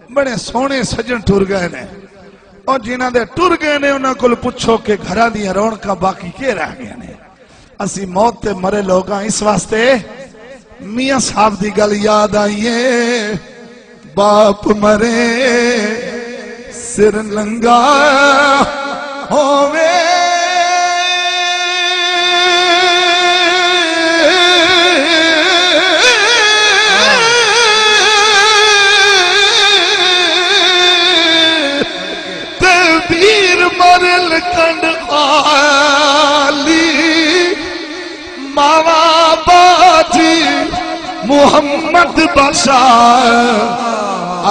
بڑے سونے سجن ٹر گئے نے اور جنہاں دے ٹر گئے نے انہاں کو پوچھو کہ گھرہ دیا رونقاں باقی کے رہ گئے نے اسی موت تے مرے لوگاں اس واسطے میاں صاحب دی گل یاد آئیے باپ مرے سر لنگا ہووے تبیر مرل کنڈ خالی ماوا باجی محمد بشار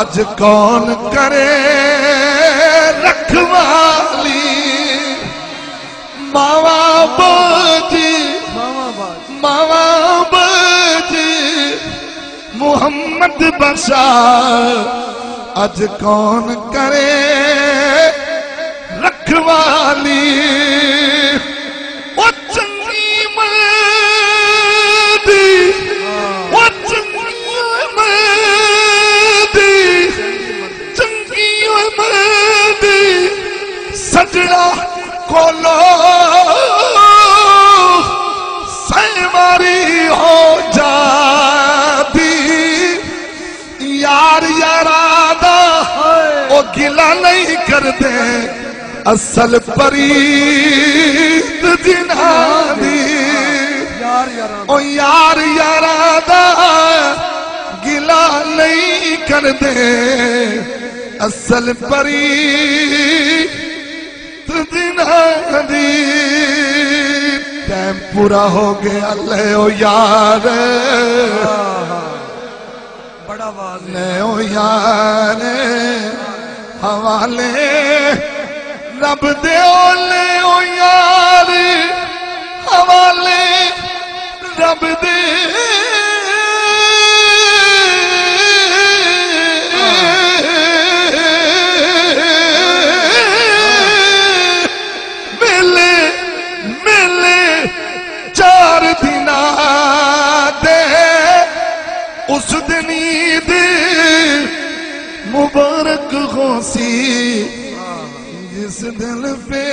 آج کون کرے رکھوالی ماوا باجی محمد بشار آج کون کرے رکھوالی وہ چنگی مردی سجڑا کولو سیماری ہو جاتی یار یارادہ وہ گلہ نہیں کرتے اصل پرید جنہانی او یار یارادہ گلہ نہیں کرتے اصل پرید جنہانی ٹائم پورا ہو گیا لے او یار بڑا واضح لے او یار حوالے رب دے او لے او یار حوالے رب دے اس دن عید مبارک خوشی جس دل پہ